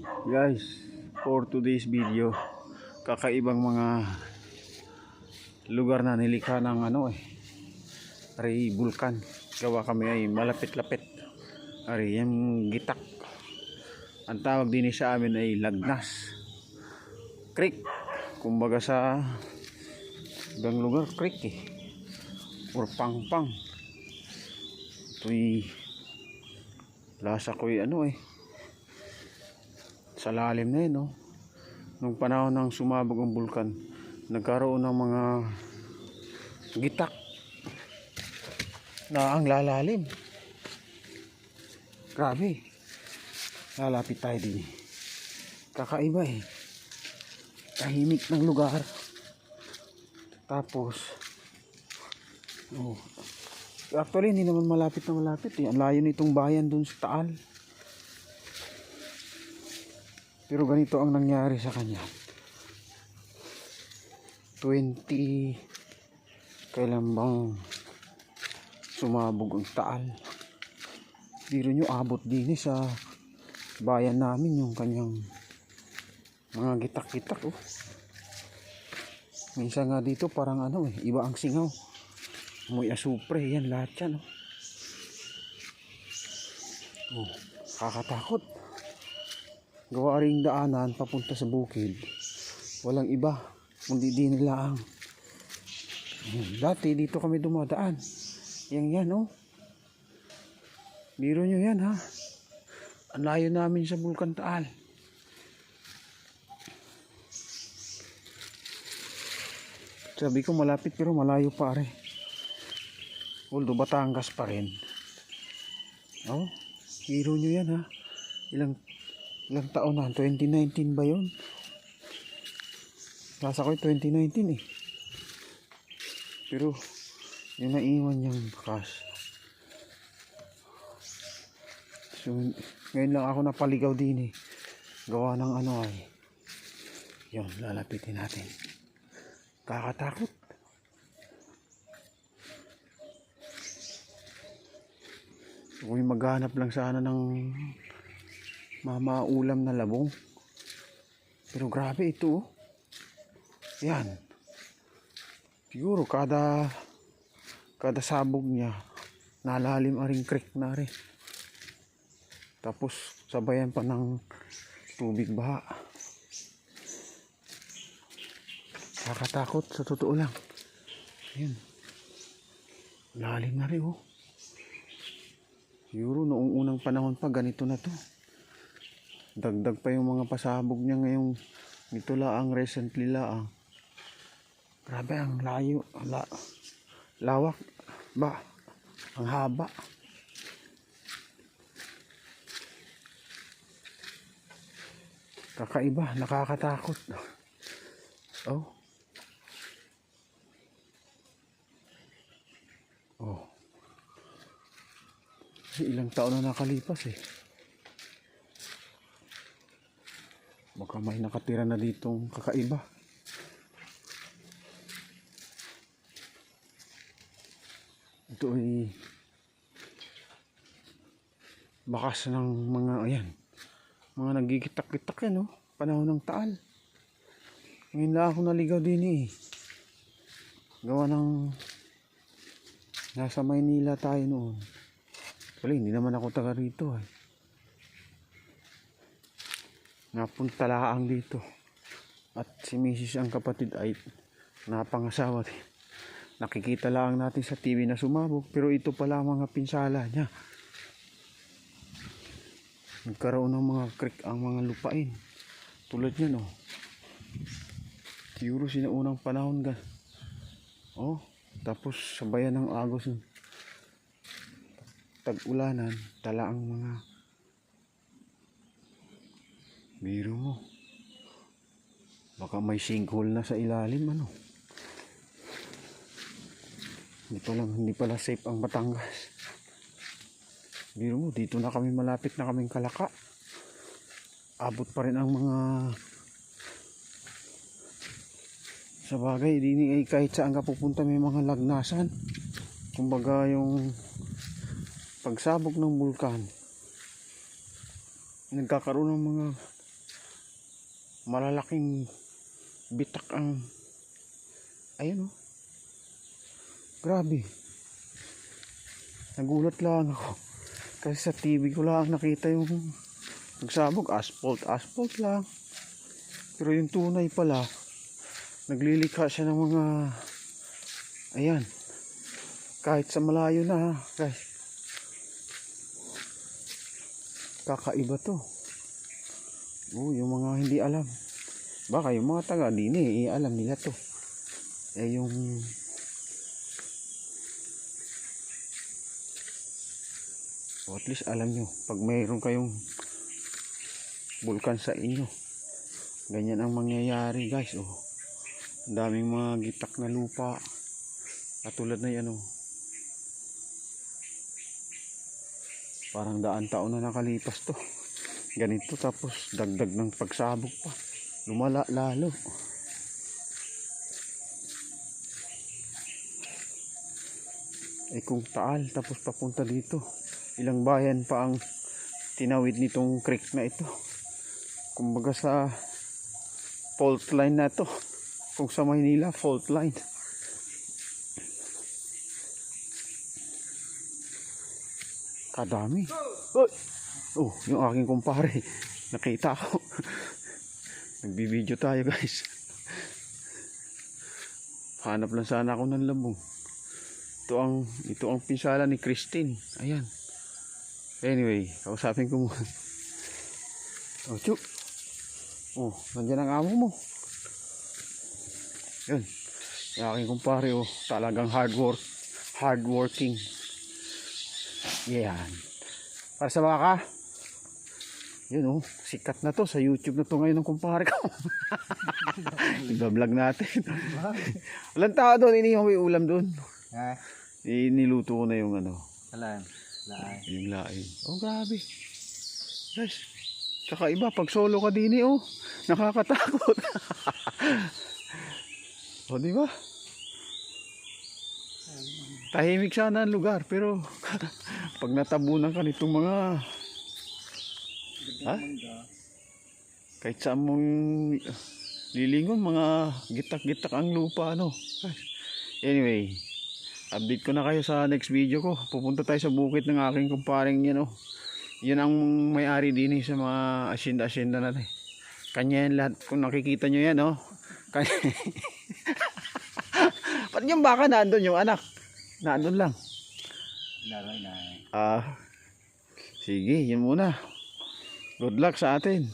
Guys, for today's video, kakaibang mga lugar na nilikha ng Ari Bulkan. Gawa kami ay malapit-lapit. Ari yung Gitak. Ang tawag din sa amin ay Lagnas Creek. Kumbaga sa ibang lugar creek or pangpang. Ito'y lasa ko'y sa lalim na yun, nung panahon ng sumabog ang bulkan, nagkaroon ng mga gitak na ang lalalim. Grabe, lalapit tayo din. Kakaiba tahimik ng lugar. Tapos actually hindi naman malapit na malapit ang layo nitong bayan dun sa Taal. Pero ganito ang nangyari sa kanya. 20 kailan bang sumabog ang Taal? Biro nyo, abot din sa bayan namin yung kanyang mga gitak-gitak. Minsan nga dito parang iba ang singaw. Muy asupre, yan lahat yan. Kakatakot. Gawa ring daanan papunta sa bukid, walang iba kundi din nila ang dati dito kami dumadaan. Yan biro nyo yan ang layo namin sa Bulkan Taal. Sabi ko malapit pero malayo pare, although Batangas pa rin. Biro nyo yan ilang taon na? 2019 ba yun? Nasa ko 2019 pero yung naiwan niyang bakas. So ngayon lang ako napaligaw din gawa ng yun, lalapitin natin. Kakatakot. Kung maghanap lang sana ng mamaulam na labong, pero grabe ito. Yan, siguro kada sabog niya nalalim aring creek na rin, tapos sabayan pa ng tubig baha. Kakatakot sa totoo lang. Yan, lalim na rin siguro noong unang panahon pa ganito na to. Dagdag pa yung mga pasabog niya ngayong ito laang recently laang. Grabe ang layo, lawak ba, ang haba. Kakaiba, nakakatakot. Ilang taon na nakalipas baka may nakatira na ditong kakaiba. Ito ay bakas ng mga nagigitak-gitak panahon ng Taal. Ngayon lang ako naligaw din gawa ng nasa Maynila tayo noon. Actually hindi naman ako taga rito napunta laang dito, at si Mrs. ang kapatid ay napangasawa din. Nakikita lang natin sa TV na sumabog, pero ito pala ang mga pinsala niya. Nagkaroon ng mga creek ang mga lupain tulad yan siguro sinaunang panahon tapos sabayan ng agos tag-ulanan, tala ang mga biro mo, baka may sinkhole na sa ilalim hindi pala safe ang Batangas. Biro mo, dito na kami, malapit na kaming Kalaka. Abot pa rin ang mga sa bagay din kahit saan ka pupunta may mga lagnasan. Kumbaga yung pagsabog ng bulkan, nagkakaroon ng mga malalaking bitak ang, ayun oh, grabe. Nagulat lang ako kasi sa TV ko lang nakita yung nagsabog, asphalt lang, pero yung tunay pala naglilikha siya ng mga, ayan, kahit sa malayo na guys. Kakaiba to. Yung mga hindi alam, baka yung mga taga dini alam nila to. Yung at least alam nyo pag mayroon kayong bulkan sa inyo, ganyan ang mangyayari guys. Ang daming mga gitak na lupa katulad na yan parang daan taon na nakalipas to ganito, tapos dagdag ng pagsabog pa, lumala lalo. Kung Taal tapos papunta dito, ilang bayan pa ang tinawid nitong creek na ito. Kumbaga sa fault line na to, kung sa Maynila fault line. Kadami. Yung aking kumpare, nakita ko. Nagbibideo tayo guys. Hanap lang sana ako ng labong. Ito ang pinsala ni Christine. Ayan. Anyway, kausapin ko muna. Chuk. Nandiyan ang amo mo. Yun. Yung aking kumpare, talagang hardworking. Yan. Para sa baka. Yun sikat na to sa YouTube na to ngayon ng kumpare ko. Iba-vlog natin. Walang tao doon, inihaw yung ulam doon. Niluto ko na yung Lain. yung laing. Grabe. Guys, kakaiba pag solo ka din nakakatakot. Di ba? Tahimik sana ang lugar, pero pag natabunan ka nitong mga kahit saan mong lilingon, mga gitak-gitak ang lupa Anyway, update ko na kayo sa next video ko. Pupunta tayo sa bukid ng aking kumparing yan Yun ang may-ari din sa mga asyenda natin. Kanya yan lahat. Kung nakikita nyo yan Pati yung baka naandun, yung anak naandun lang. Sige, yun muna. Good luck sa atin.